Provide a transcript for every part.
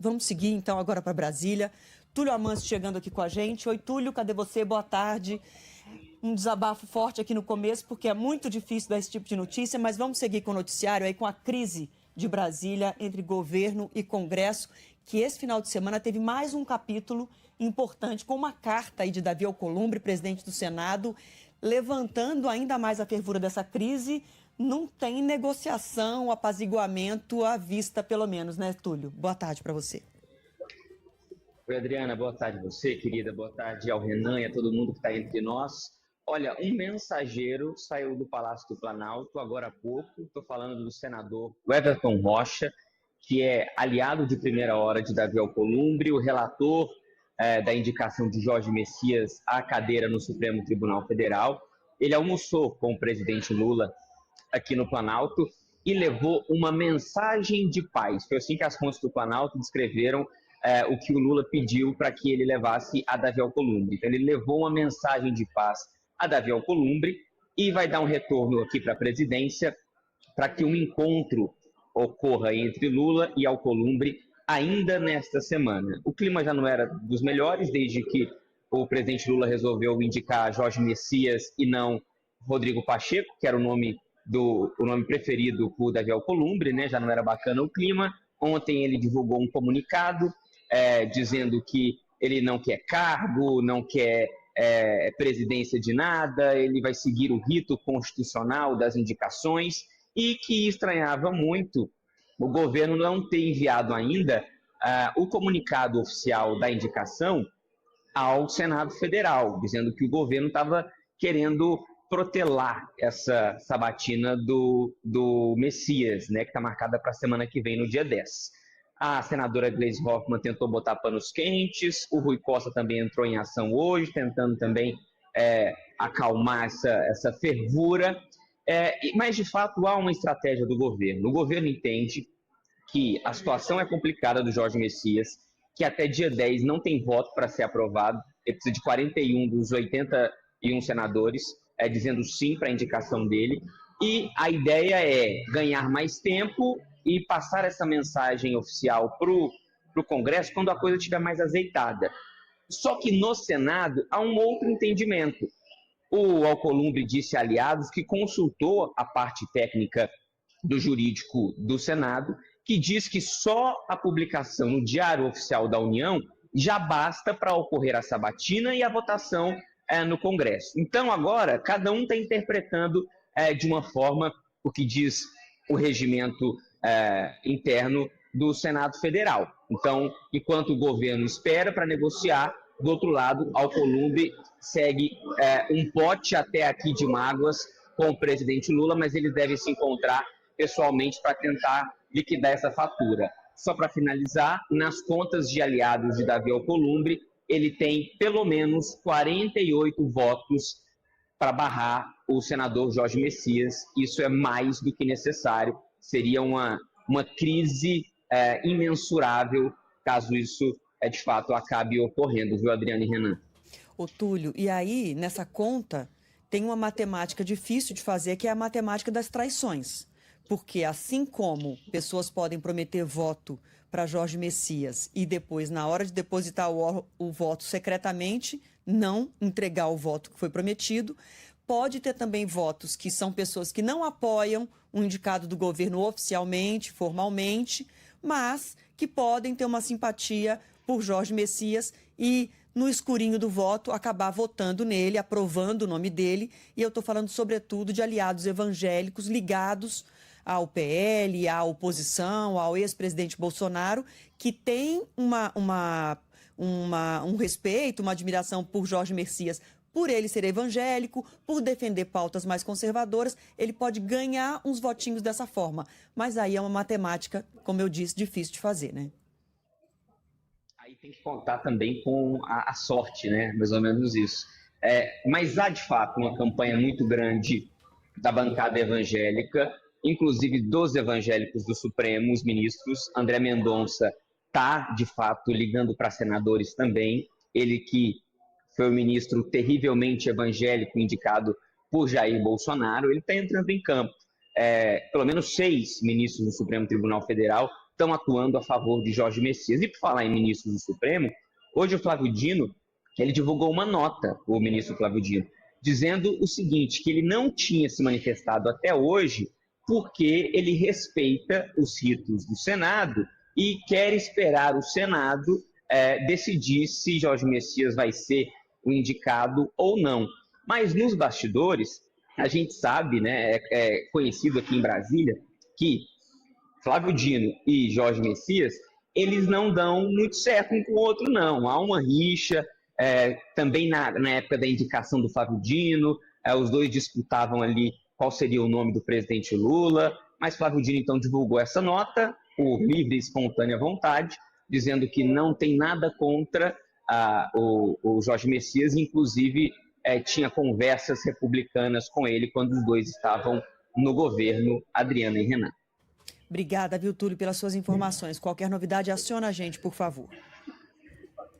Vamos seguir então agora para Brasília. Túlio Amâncio chegando aqui com a gente. Oi, Túlio, cadê você? Boa tarde. Um desabafo forte aqui no começo, porque é muito difícil dar esse tipo de notícia, mas vamos seguir com o noticiário aí, com a crise de Brasília entre governo e Congresso, que esse final de semana teve mais um capítulo importante, com uma carta aí de Davi Alcolumbre, presidente do Senado, levantando ainda mais a fervura dessa crise. Não tem negociação, apaziguamento à vista, pelo menos, né, Túlio? Boa tarde para você. Oi, Adriana, boa tarde a você, querida. Boa tarde ao Renan e a todo mundo que está entre nós. Olha, um mensageiro saiu do Palácio do Planalto agora há pouco. Estou falando do senador Everton Rocha, que é aliado de primeira hora de Davi Alcolumbre, o relator da indicação de Jorge Messias à cadeira no Supremo Tribunal Federal. Ele almoçou com o presidente Lula aqui no Planalto e levou uma mensagem de paz. Foi assim que as fontes do Planalto descreveram o que o Lula pediu para que ele levasse a Davi Alcolumbre. Então, ele levou uma mensagem de paz a Davi Alcolumbre e vai dar um retorno aqui para a presidência para que um encontro ocorra entre Lula e Alcolumbre ainda nesta semana. O clima já não era dos melhores desde que o presidente Lula resolveu indicar Jorge Messias e não Rodrigo Pacheco, que era o nome preferido por Davi Alcolumbre, né? Já não era bacana o clima. Ontem ele divulgou um comunicado dizendo que ele não quer cargo, não quer presidência de nada, ele vai seguir o rito constitucional das indicações e que estranhava muito o governo não ter enviado ainda o comunicado oficial da indicação ao Senado Federal, dizendo que o governo estava querendo protelar essa sabatina do Messias, né, que está marcada para a semana que vem, no dia 10. A senadora Gleisi Hoffmann tentou botar panos quentes, o Rui Costa também entrou em ação hoje, tentando também acalmar essa fervura, mas de fato há uma estratégia do governo. O governo entende que a situação é complicada do Jorge Messias, que até dia 10 não tem voto para ser aprovado, ele precisa de 41 dos 81 senadores, dizendo sim para a indicação dele, e a ideia é ganhar mais tempo e passar essa mensagem oficial para o Congresso quando a coisa estiver mais azeitada. Só que no Senado há um outro entendimento. O Alcolumbre disse a aliados que consultou a parte técnica do jurídico do Senado, que diz que só a publicação no Diário Oficial da União já basta para ocorrer a sabatina e a votação no Congresso. Então, agora, cada um está interpretando de uma forma o que diz o regimento interno do Senado Federal. Então, enquanto o governo espera para negociar, do outro lado, Alcolumbre segue um pote até aqui de mágoas com o presidente Lula, mas eles devem se encontrar pessoalmente para tentar liquidar essa fatura. Só para finalizar, nas contas de aliados de Davi Alcolumbre, ele tem pelo menos 48 votos para barrar o senador Jorge Messias. Isso é mais do que necessário. Seria uma crise imensurável caso isso de fato acabe ocorrendo, viu, Adriana e Renan? Ô, Túlio, e aí, nessa conta, tem uma matemática difícil de fazer, que é a matemática das traições. Porque assim como pessoas podem prometer voto para Jorge Messias e depois, na hora de depositar o voto secretamente, não entregar o voto que foi prometido, pode ter também votos que são pessoas que não apoiam o indicado do governo oficialmente, formalmente, mas que podem ter uma simpatia por Jorge Messias e, no escurinho do voto, acabar votando nele, aprovando o nome dele. E eu estou falando, sobretudo, de aliados evangélicos ligados ao PL, à oposição, ao ex-presidente Bolsonaro, que tem um respeito, uma admiração por Jorge Messias, por ele ser evangélico, por defender pautas mais conservadoras. Ele pode ganhar uns votinhos dessa forma. Mas aí é uma matemática, como eu disse, difícil de fazer, né? Aí tem que contar também com a sorte, né? Mais ou menos isso. Mas há, de fato, uma campanha muito grande da bancada evangélica, inclusive dos evangélicos do Supremo, os ministros. André Mendonça está, de fato, ligando para senadores também. Ele que foi o ministro terrivelmente evangélico indicado por Jair Bolsonaro, ele está entrando em campo. Pelo menos 6 ministros do Supremo Tribunal Federal estão atuando a favor de Jorge Messias. E por falar em ministros do Supremo, hoje o Flávio Dino, ele divulgou uma nota, o ministro Flávio Dino, dizendo o seguinte, que ele não tinha se manifestado até hoje porque ele respeita os ritos do Senado e quer esperar o Senado decidir se Jorge Messias vai ser o indicado ou não. Mas nos bastidores, a gente sabe, né, é conhecido aqui em Brasília, que Flávio Dino e Jorge Messias, eles não dão muito certo um com o outro, não. Há uma rixa, também na época da indicação do Flávio Dino, os dois disputavam ali qual seria o nome do presidente Lula, mas Flávio Dino então divulgou essa nota, por livre e espontânea vontade, dizendo que não tem nada contra o Jorge Messias, inclusive tinha conversas republicanas com ele quando os dois estavam no governo, Adriana e Renan. Obrigada, viu, Túlio, pelas suas informações. Qualquer novidade, aciona a gente, por favor.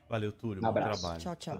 Valeu, Túlio. Um abraço. Bom trabalho. Tchau, tchau.